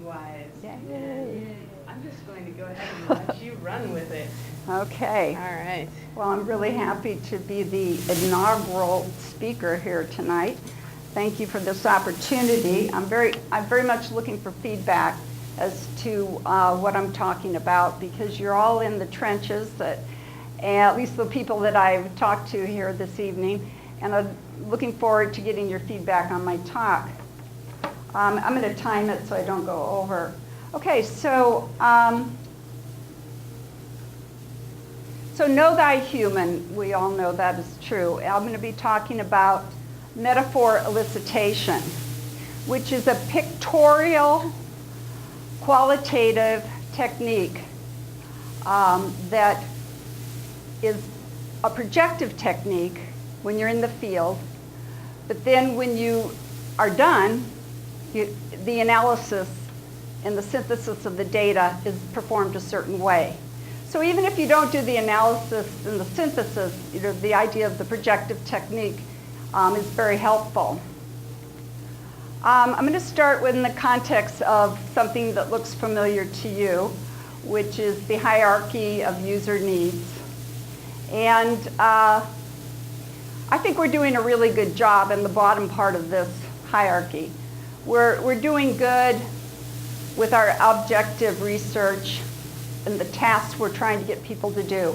wise. Yay. I'm just going to go ahead and let you run with it. Okay. All right. Well, I'm really happy to be the inaugural speaker here tonight. Thank you for this opportunity. I'm very much looking for feedback as to what I'm talking about, because you're all in the trenches, at least the people that I've talked to here this evening, and I'm looking forward to getting your feedback on my talk. I'm going to time it so I don't go over. Okay, so know thy human, we all know that is true. I'm going to be talking about metaphor elicitation, which is a pictorial, qualitative technique that is a projective technique when you're in the field, but then when you are done, the analysis and the synthesis of the data is performed a certain way. So even if you don't do the analysis and the synthesis, the idea of the projective technique is very helpful. I'm going to start with in the context of something that looks familiar to you, which is the hierarchy of user needs. And I think we're doing a really good job in the bottom part of this hierarchy. We're doing good with our objective research and the tasks we're trying to get people to do.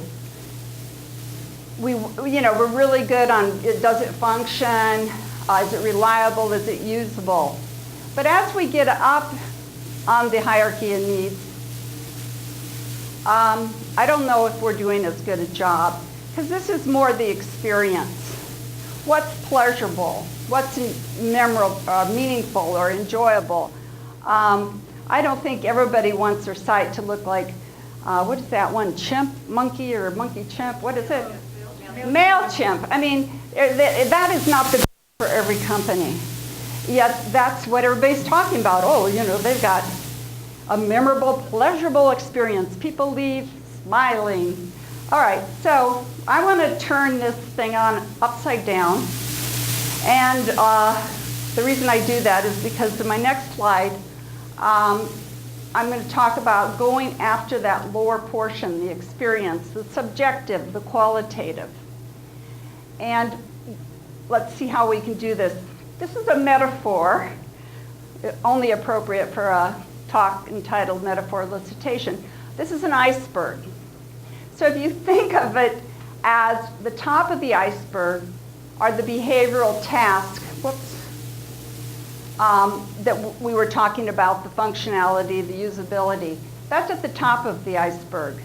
We're really good on does it function, is it reliable, is it usable? But as we get up on the hierarchy of needs, I don't know if we're doing as good a job, because this is more the experience. What's pleasurable? What's memorable, meaningful, or enjoyable? I don't think everybody wants their site to look like, what is that one, chimp, monkey, or monkey chimp? What is it? MailChimp. I mean, that is not the goal for every company. Yet that's what everybody's talking about. Oh, they've got a memorable, pleasurable experience. People leave smiling. All right, so I want to turn this thing on upside down. And the reason I do that is because in my next slide, I'm going to talk about going after that lower portion, the experience, the subjective, the qualitative. And let's see how we can do this. This is a metaphor, only appropriate for a talk entitled Metaphor Elicitation. This is an iceberg. So if you think of it as the top of the iceberg are the behavioral tasks, that we were talking about, the functionality, the usability. That's at the top of the iceberg.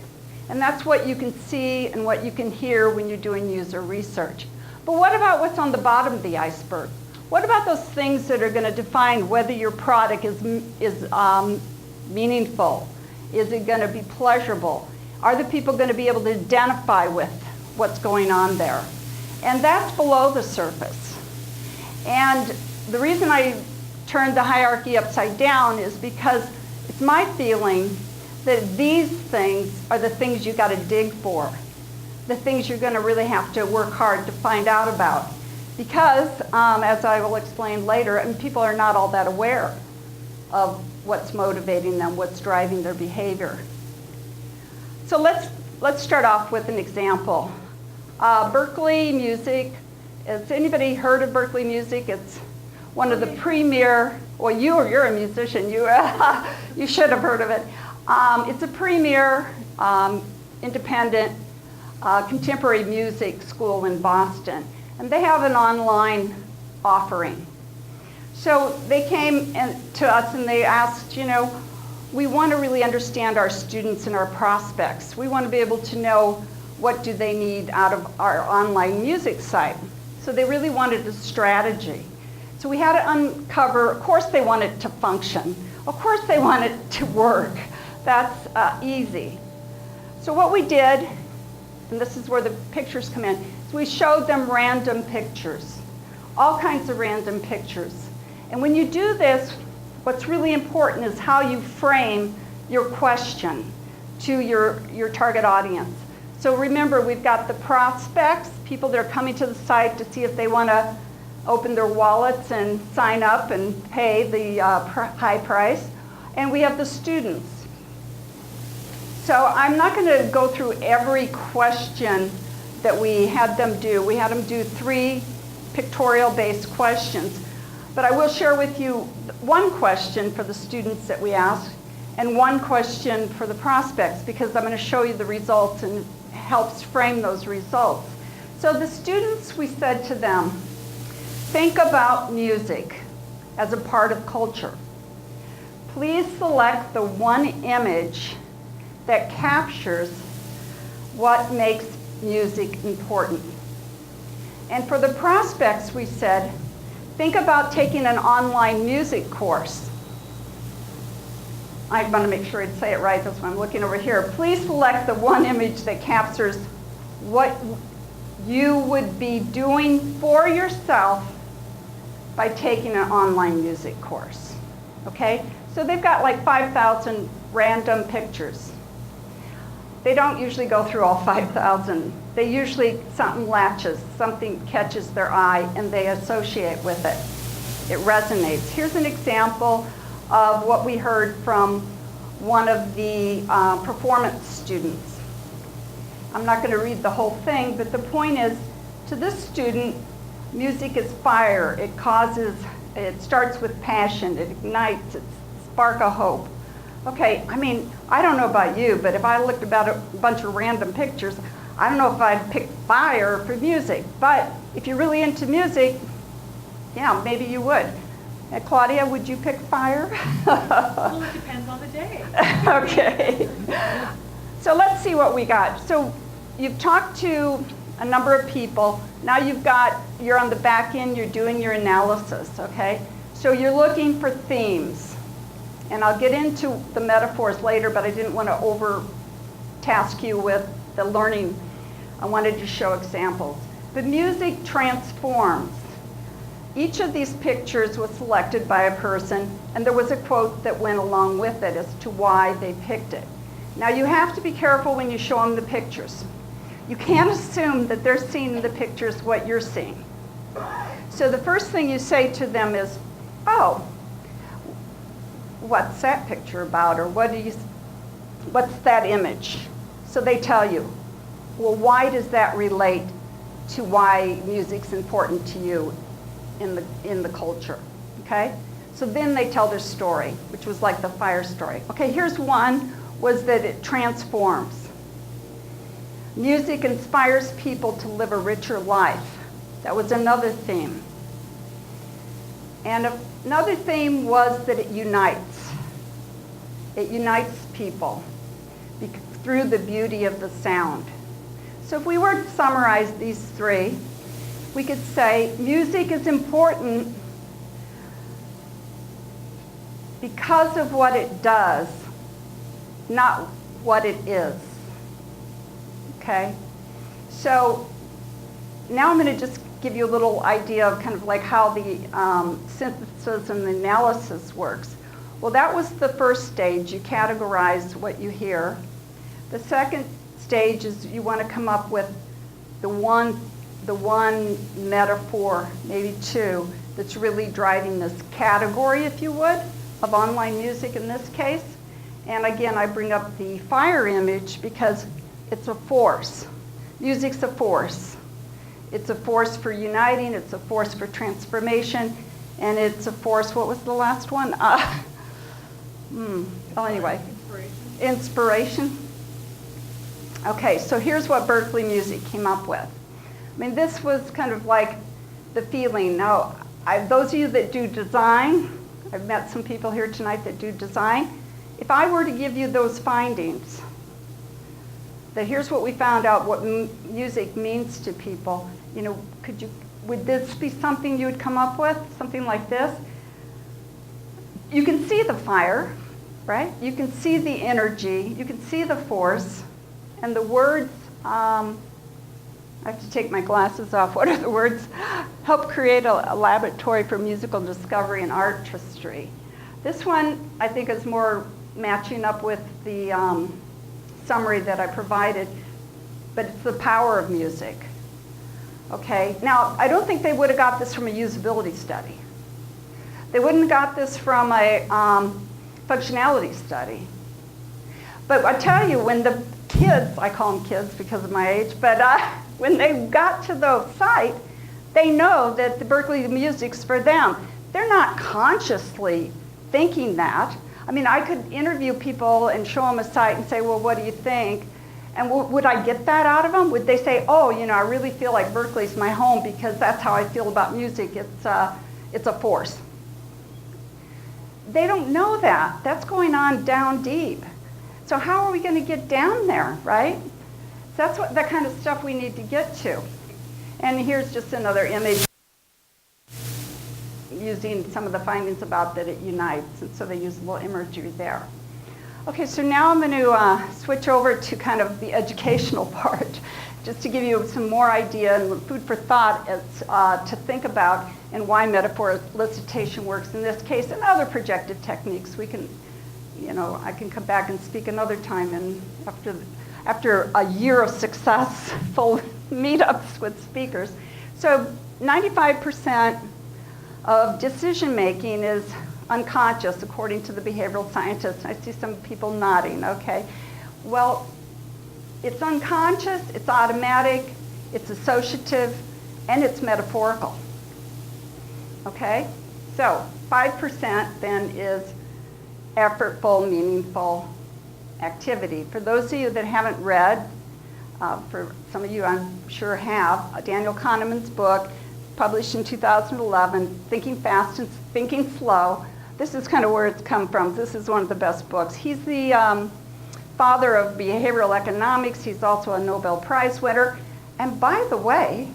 And that's what you can see and what you can hear when you're doing user research. But what about what's on the bottom of the iceberg? What about those things that are going to define whether your product is meaningful? Is it going to be pleasurable? Are the people going to be able to identify with what's going on there? And that's below the surface. And the reason I turned the hierarchy upside down is because it's my feeling that these things are the things you got to dig for, the things you're going to really have to work hard to find out about. Because, as I will explain later, people are not all that aware of what's motivating them, what's driving their behavior. So let's start off with an example. Berkeley Music. Has anybody heard of Berkeley Music? It's one of the premier, well, you're a musician, you should have heard of it. It's a premier independent contemporary music school in Boston, and they have an online offering. So they came to us and they asked, we want to really understand our students and our prospects. We want to be able to know what do they need out of our online music site. So they really wanted a strategy. So we had to uncover, of course they want it to function. Of course they want it to work. That's easy. So what we did, and this is where the pictures come in, is we showed them random pictures, all kinds of random pictures. And when you do this, what's really important is how you frame your question to your target audience. So remember, we've got the prospects, people that are coming to the site to see if they want to open their wallets and sign up and pay the high price. And we have the students. So I'm not going to go through every question that we had them do. We had them do 3 pictorial-based questions. But I will share with you one question for the students that we asked and one question for the prospects, because I'm going to show you the results and it helps frame those results. So the students, we said to them, think about music as a part of culture. Please select the one image that captures what makes music important. And for the prospects, we said, think about taking an online music course. I want to make sure I say it right, that's why I'm looking over here. Please select the one image that captures what you would be doing for yourself by taking an online music course. Okay? So they've got like 5,000 random pictures. They don't usually go through all 5,000. They usually, something latches, something catches their eye, and they associate with it. It resonates. Here's an example of what we heard from one of the performance students. I'm not going to read the whole thing, but the point is, to this student, music is fire. It starts with passion. It ignites, it sparks a hope. Okay, I mean, I don't know about you, but if I looked about a bunch of random pictures, I don't know if I'd pick fire for music. But if you're really into music, yeah, maybe you would. Claudia, would you pick fire? Well, it depends on the day. Okay. So let's see what we got. So you've talked to a number of people. Now you're on the back end, you're doing your analysis, okay? So you're looking for themes. And I'll get into the metaphors later, but I didn't want to over-task you with the learning. I wanted to show examples. But music transforms. Each of these pictures was selected by a person, and there was a quote that went along with it as to why they picked it. Now you have to be careful when you show them the pictures. You can't assume that they're seeing in the pictures what you're seeing. So the first thing you say to them is, oh, what's that picture about, or what's that image? So they tell you, well, why does that relate to why music's important to you in the culture, okay? So then they tell their story, which was like the fire story. Okay, here's one, was that it transforms. Music inspires people to live a richer life. That was another theme. And another theme was that it unites. It unites people through the beauty of the sound. So if we were to summarize these 3, we could say music is important because of what it does, not what it is. Okay? So now I'm going to just give you a little idea of kind of like how the synthesis and the analysis works. Well, that was the first stage. You categorize what you hear. The second stage is you want to come up with the one metaphor, maybe 2, that's really driving this category, if you would, of online music in this case. And again, I bring up the fire image because it's a force. Music's a force. It's a force for uniting, it's a force for transformation, and it's a force, what was the last one? Oh, anyway. Inspiration. Okay, so here's what Berkeley Music came up with. I mean, this was kind of like the feeling. Now, those of you that do design, I've met some people here tonight that do design. If I were to give you those findings, that here's what we found out what music means to people, you know, would this be something you would come up with? Something like this? You can see the fire, right? You can see the energy, you can see the force, and the words, I have to take my glasses off. What are the words? Help create a laboratory for musical discovery and artistry. This one, I think, is more matching up with the summary that I provided, but it's the power of music. Okay, now, I don't think they would have got this from a usability study. They wouldn't have got this from a functionality study. But I tell you, when the kids, I call them kids because of my age, but when they got to the site, they know that the Berkeley music's for them. They're not consciously thinking that. I mean, I could interview people and show them a site and say, well, what do you think? And would I get that out of them? Would they say, oh, I really feel like Berkeley's my home because that's how I feel about music. It's a force. They don't know that. That's going on down deep. So how are we going to get down there, right? That's the kind of stuff we need to get to. And here's just another image using some of the findings about that it unites. And so they use a little imagery there. Okay, so now I'm going to switch over to kind of the educational part, just to give you some more idea and food for thought as, to think about and why metaphor elicitation works in this case and other projective techniques. We can, I can come back and speak another time and after a year of successful meetups with speakers. So 95% of decision making is unconscious, according to the behavioral scientists. I see some people nodding, okay. Well, it's unconscious, it's automatic, it's associative, and it's metaphorical. Okay? So 5% then is effortful, meaningful activity. For those of you that haven't read, for some of you I'm sure have, Daniel Kahneman's book, published in 2011, Thinking Fast and Thinking Slow. This is kind of where it's come from. This is one of the best books. He's the father of behavioral economics. He's also a Nobel Prize winner. And by the way,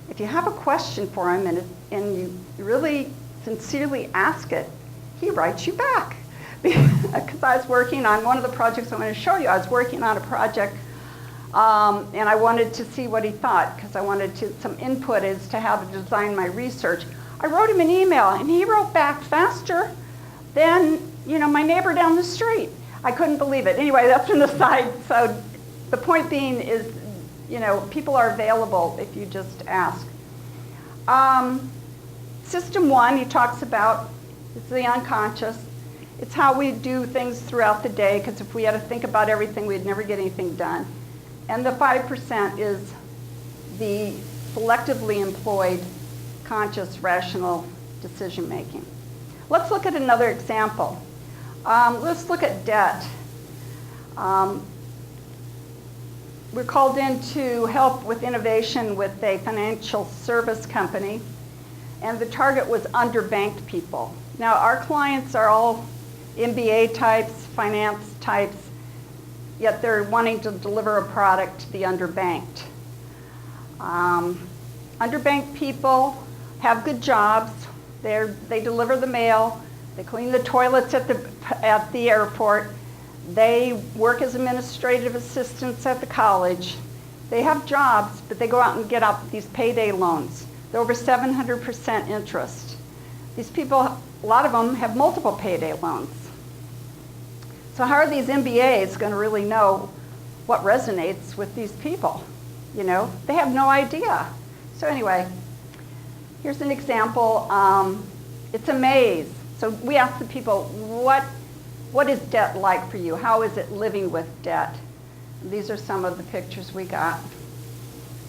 if you have a question for him and you really sincerely ask it, he writes you back. Because I was working on one of the projects I'm going to show you. I was working on a project and I wanted to see what he thought because I wanted some input as to how to design my research. I wrote him an email and he wrote back faster than my neighbor down the street. I couldn't believe it. Anyway, that's an aside. So the point being is, people are available if you just ask. System 1, he talks about, is the unconscious. It's how we do things throughout the day, because if we had to think about everything, we'd never get anything done. And the 5% is the selectively employed conscious, rational decision making. Let's look at another example. Let's look at debt. We're called in to help with innovation with a financial service company, and the target was underbanked people. Now, our clients are all MBA types, finance types, yet they're wanting to deliver a product to the underbanked. Underbanked people have good jobs. They deliver the mail. They clean the toilets at the airport. They work as administrative assistants at the college. They have jobs, but they go out and get out these payday loans. They're over 700% interest. These people, a lot of them have multiple payday loans. So how are these MBAs going to really know what resonates with these people? They have no idea. So anyway, here's an example. It's a maze. So we asked the people, what is debt like for you? How is it living with debt? And these are some of the pictures we got.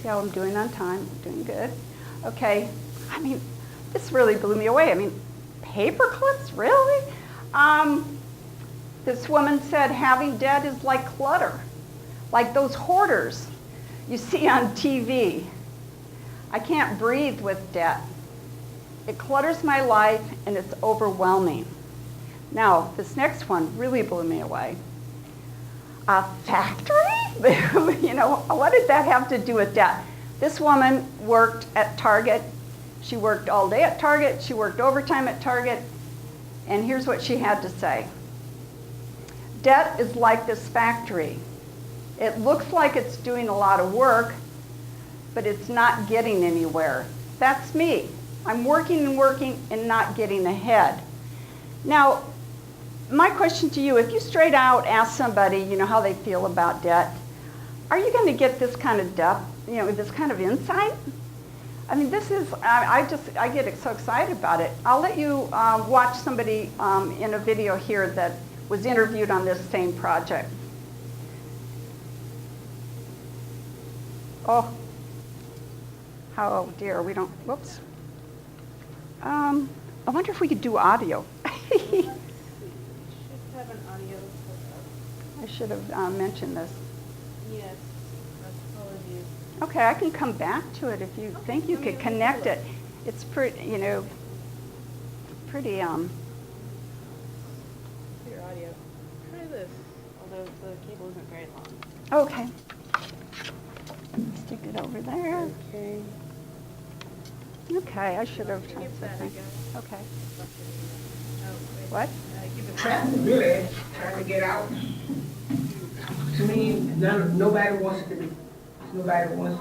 See how I'm doing on time? I'm doing good. Okay. This really blew me away. Paper clips, really? This woman said having debt is like clutter, like those hoarders you see on TV. I can't breathe with debt. It clutters my life and it's overwhelming. Now, this next one really blew me away. A factory? What did that have to do with debt? This woman worked at Target. She worked all day at Target. She worked overtime at Target. And here's what she had to say. Debt is like this factory. It looks like it's doing a lot of work, but it's not getting anywhere. That's me. I'm working and working and not getting ahead. Now, my question to you, if you straight out ask somebody, how they feel about debt, are you going to get this kind of depth, this kind of insight? I mean, this is, I get so excited about it. I'll let you watch somebody in a video here that was interviewed on this same project. Oh, dear, we don't, whoops. I wonder if we could do audio. Should have an audio I should have mentioned this. Yes, apologies. Okay, I can come back to it if you think you could connect it. It's pretty, pretty, Your audio. Try this, although the cable isn't very long. okay. Stick it over there. Okay. Okay, I should have. Give that a go. Okay. Oh, wait. What? Give it Really trying to get out. To me, nobody wants to be pushed. Nobody wants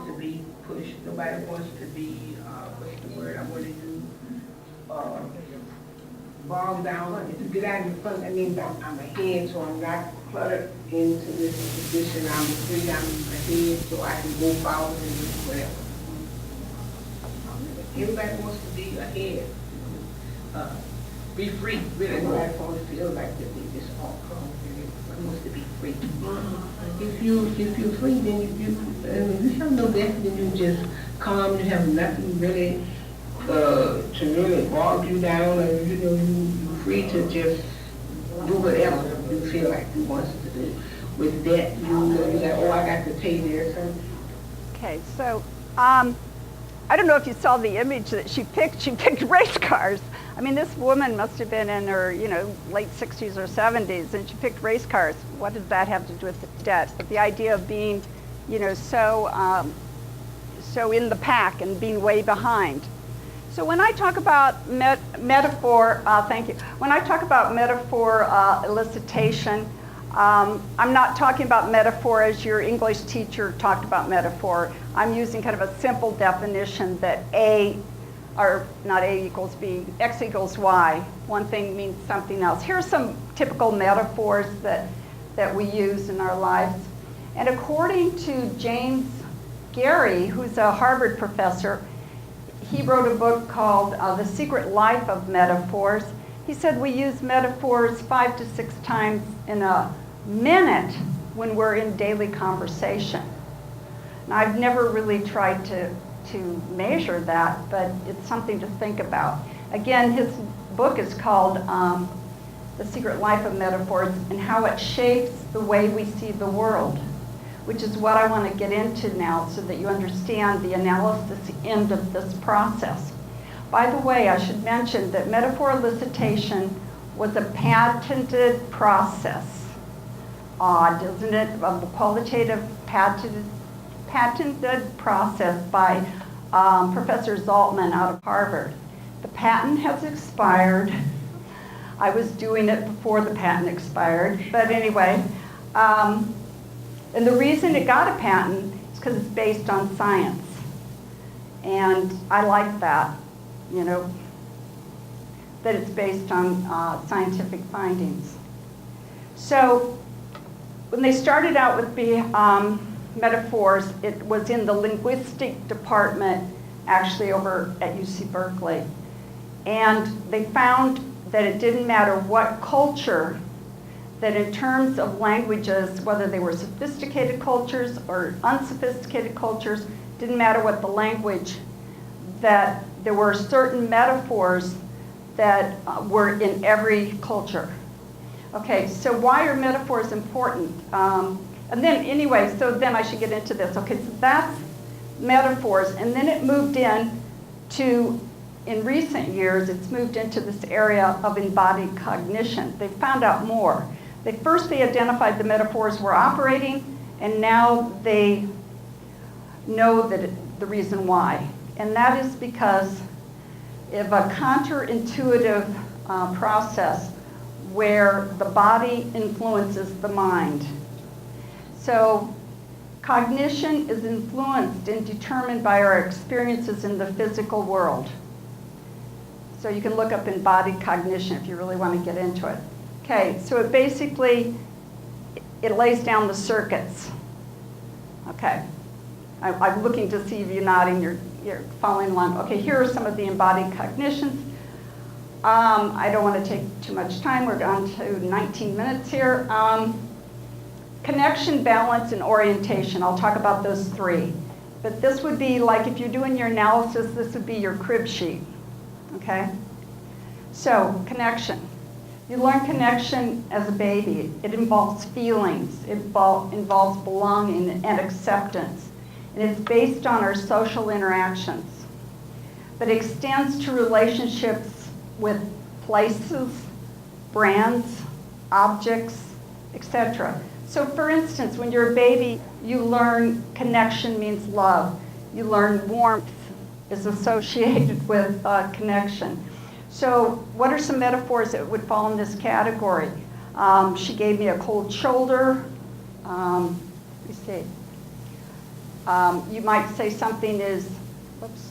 to be, what's the word I want to use? Bogged down. If you get out in front, that means I'm ahead, so I'm not cluttered into this position. I'm free, I'm ahead, so I can go forward and do whatever. Everybody wants to be ahead. Be free. Really, nobody wants to feel like that they just all come. Everybody wants to be free. If you're free, then you have no death, then you just calm. You have nothing really to really bog you down, or you're free to just do whatever you feel like you want to do. With that, you're like, oh, I got to pay there. So. Okay, so I don't know if you saw the image that she picked. She picked race cars. I mean, this woman must have been in her, late 60s or 70s, and she picked race cars. What does that have to do with debt? But the idea of being, so in the pack and being way behind. So when I talk about metaphor, thank you. When I talk about metaphor elicitation, I'm not talking about metaphor as your English teacher talked about metaphor. I'm using kind of a simple definition that not A equals B, X equals Y. One thing means something else. Here are some typical metaphors that we use in our lives. And according to James Gary, who's a Harvard professor, he wrote a book called The Secret Life of Metaphors. He said we use metaphors 5 to 6 times in a minute when we're in daily conversation. Now, I've never really tried to measure that, but it's something to think about. Again, his book is called The Secret Life of Metaphors and How It Shapes the Way We See the World, which is what I want to get into now so that you understand the analysis end of this process. By the way, I should mention that metaphor elicitation was a patented process. Odd, isn't it? A qualitative patented process by Professor Zaltman out of Harvard. The patent has expired. I was doing it before the patent expired, but anyway. And the reason it got a patent is because it's based on science. And I like that, that it's based on scientific findings. So when they started out with metaphors, it was in the linguistic department, actually over at UC Berkeley. And they found that it didn't matter what culture, that in terms of languages, whether they were sophisticated cultures or unsophisticated cultures, didn't matter what the language, that there were certain metaphors that were in every culture. Okay, so why are metaphors important? And then anyway, so then I should get into this. Okay, so that's metaphors, and then it moved in recent years, it's moved into this area of embodied cognition. They found out more. They identified the metaphors were operating, and now they know that the reason why. And that is because of a counterintuitive process where the body influences the mind. So cognition is influenced and determined by our experiences in the physical world. So you can look up embodied cognition if you really want to get into it. Okay, so it basically, it lays down the circuits. Okay, I'm looking to see if you're nodding you're following along. Okay, here are some of the embodied cognitions. I don't want to take too much time. We're on to 19 minutes here. Connection, balance, and orientation. I'll talk about those three. But this would be like if you're doing your analysis, this would be your crib sheet. Okay? So, connection. You learn connection as a baby. It involves feelings. It involves belonging and acceptance. And it's based on our social interactions. But it extends to relationships with places, brands, objects, etc. So for instance, when you're a baby, you learn connection means love. You learn warmth is associated with connection. So what are some metaphors that would fall in this category? She gave me a cold shoulder. Let me see. You might say something is, whoops.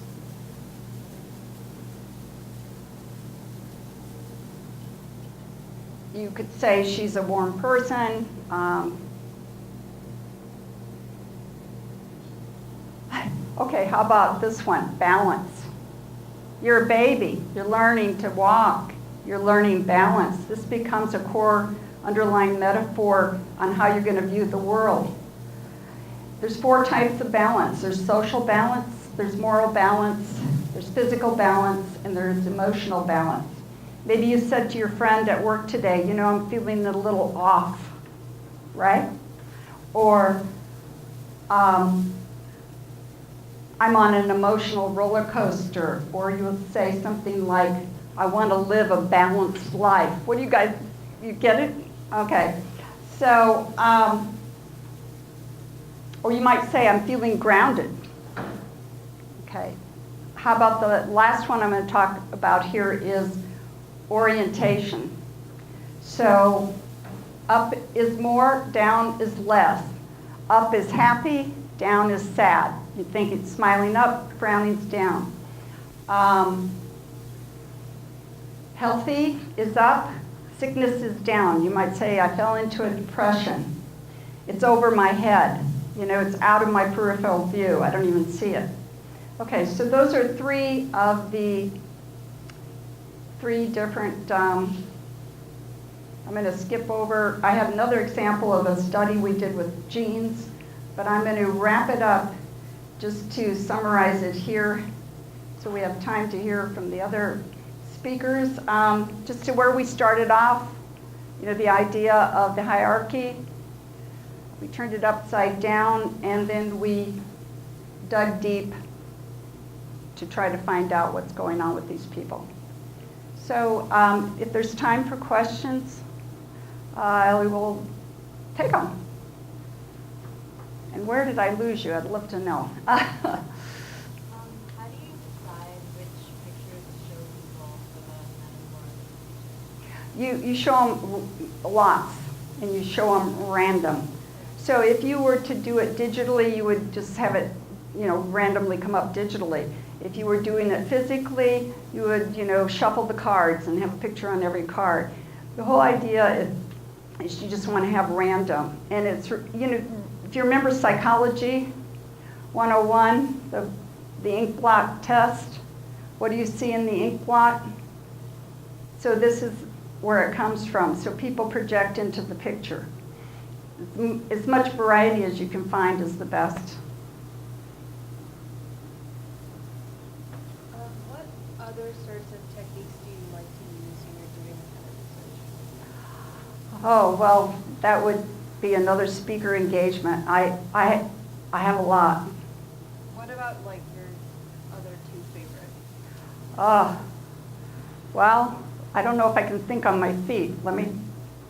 You could say she's a warm person. Okay, how about this one? Balance. You're a baby. You're learning to walk. You're learning balance. This becomes a core underlying metaphor on how you're going to view the world. There's 4 types of balance. There's social balance, there's moral balance, there's physical balance, and there's emotional balance. Maybe you said to your friend at work today, you know, I'm feeling a little off, right? Or I'm on an emotional roller coaster. Or you'll say something like, I want to live a balanced life. What do you guys, you get it? Okay. So, or you might say, I'm feeling grounded. Okay. How about the last one I'm going to talk about here is orientation. So up is more, down is less. Up is happy, down is sad. You think it's smiling up, frowning's down. Healthy is up, sickness is down. You might say, I fell into a depression. It's over my head. You know, it's out of my peripheral view. I don't even see it. Okay, so those are 3 of the 3 different, I'm going to skip over. I have another example of a study we did with genes, but I'm going to wrap it up just to summarize it here so we have time to hear from the other speakers. Just to where we started off, you know, the idea of the hierarchy. We turned it upside down, and then we dug deep to try to find out what's going on with these people. So if there's time for questions, we will take them. And where did I lose you? I'd love to know. How do you decide which pictures to show people for the metaphor? You show them lots, and you show them random. So if you were to do it digitally, you would just have it, you know, randomly come up digitally. If you were doing it physically, you would, you know, shuffle the cards and have a picture on every card. The whole idea is you just want to have random. And it's, you know, if you remember Psychology 101, the ink blot test, what do you see in the ink blot? So this is where it comes from. So people project into the picture. As much variety as you can find is the best. What other sorts of techniques do you like to use when you're doing this kind of research? Oh, well, that would be another speaker engagement. I have a lot. What about like your other 2 favorites? Well, I don't know if I can think on my feet.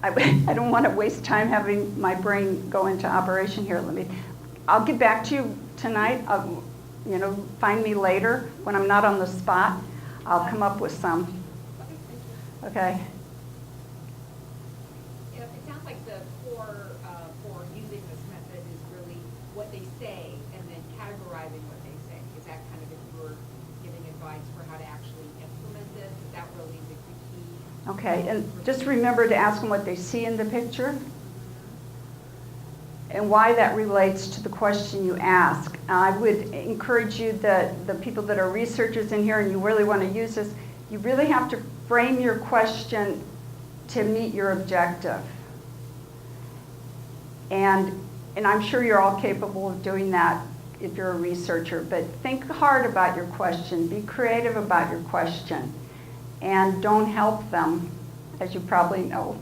I don't want to waste time having my brain go into operation here. I'll get back to you tonight. You know, find me later when I'm not on the spot. I'll come up with some. Okay, thank you. Okay. It sounds like the core for using this method is really what they say and then categorizing what they say. Is that kind of, if you were giving advice for how to actually implement this, is that really the key? Okay, and just remember to ask them what they see in the picture. and why that relates to the question you ask. I would encourage you that the people that are researchers in here and you really want to use this, you really have to frame your question to meet your objective. And I'm sure you're all capable of doing that if you're a researcher, but think hard about your question, be creative about your question, and don't help them, as you probably know.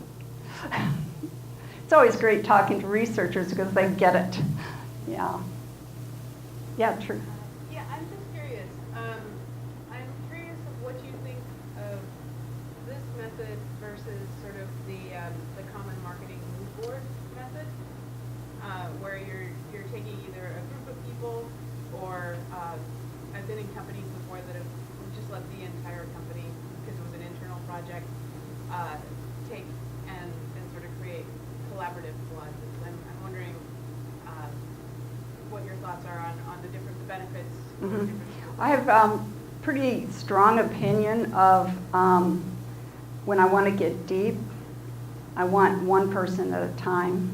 It's always great talking to researchers because they get it. Yeah. Yeah, true. Yeah, I'm just curious. I'm curious of what you think of this method versus sort of the common marketing mood board method, where you're taking either a group of people or I've been in companies before that have just let the entire company, because it was an internal project, take and sort of create collaborative collages. I'm wondering what your thoughts are on the different benefits. Mm-hmm. I have pretty strong opinion of when I want to get deep, I want one person at a time.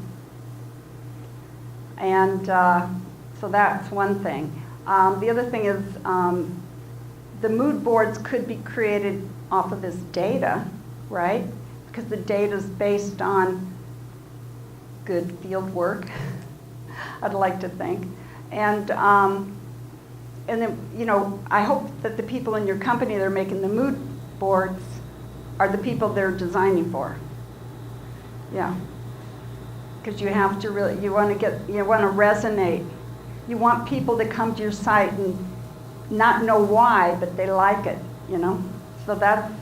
And so that's one thing. The other thing is the mood boards could be created off of this data, right? Because the data is based on good field work, I'd like to think. And then, you know, I hope that the people in your company that are making the mood boards are the people they're designing for. Yeah. Because you have to really, you want to resonate. You want people to come to your site and not know why, but they like it, you know? So that's,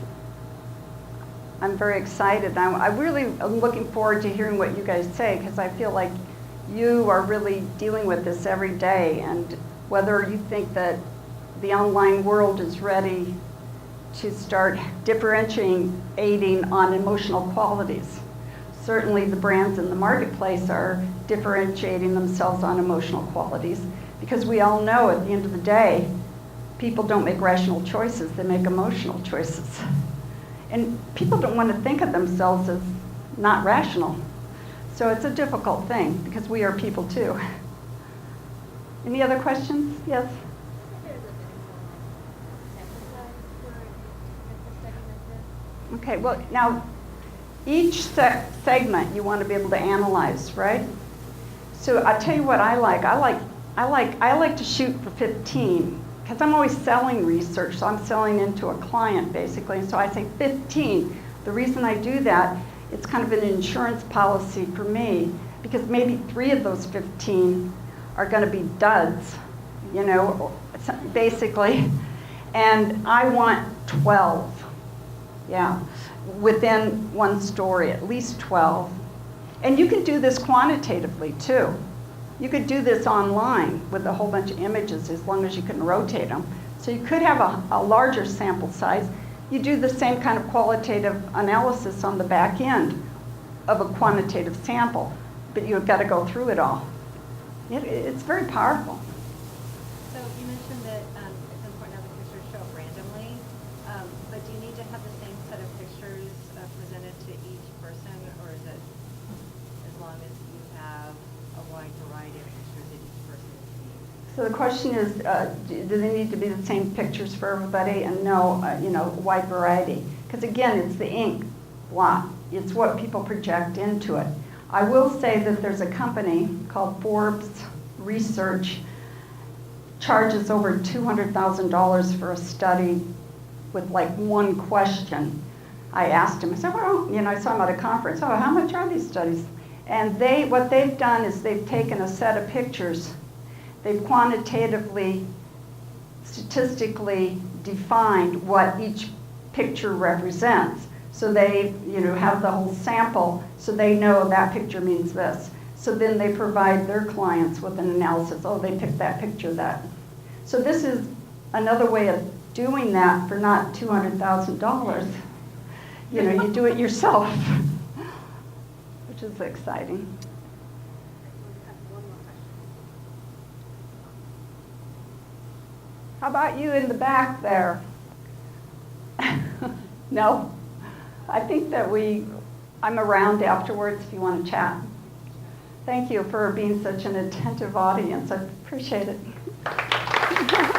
I'm very excited. I really am looking forward to hearing what you guys say, because I feel like you are really dealing with this every day, and whether you think that the online world is ready to start differentiating on emotional qualities. Certainly the brands in the marketplace are differentiating themselves on emotional qualities, because we all know at the end of the day, people don't make rational choices, they make emotional choices. And people don't want to think of themselves as not rational. So it's a difficult thing, because we are people too. Any other questions? Yes? Okay, well now, each segment you want to be able to analyze, right? So I'll tell you what I like. I like to shoot for 15, because I'm always selling research, so I'm selling into a client basically. So I say 15. The reason I do that, it's kind of an insurance policy for me, because maybe 3 of those 15 are going to be duds, you know, basically. And I want 12, yeah, within one story, at least 12. And you can do this quantitatively too. You could do this online with a whole bunch of images as long as you can rotate them. So you could have a larger sample size. You do the same kind of qualitative analysis on the back end of a quantitative sample, but you've got to go through it all. It's very powerful. So you mentioned that it's important to have the pictures show up randomly, but do you need to have the same set of pictures presented to each person, or is it as long as you have a wide variety of pictures that each person sees? So the question is, do they need to be the same pictures for everybody? And no, you know, wide variety. Because again, it's the ink blot. It's what people project into it. I will say that there's a company called Forbes Research, charges over $200,000 for a study with like one question. I asked him, I said, well, you know, I saw him at a conference, oh, how much are these studies? And what they've done is they've taken a set of pictures, they've quantitatively, statistically defined what each picture represents. So they, you know, have the whole sample, so they know that picture means this. So then they provide their clients with an analysis. Oh, they picked that picture, that. So this is another way of doing that for not $200,000. You know, you do it yourself, which is exciting. How about you in the back there? No? I think that I'm around afterwards if you want to chat. Thank you for being such an attentive audience. I appreciate it.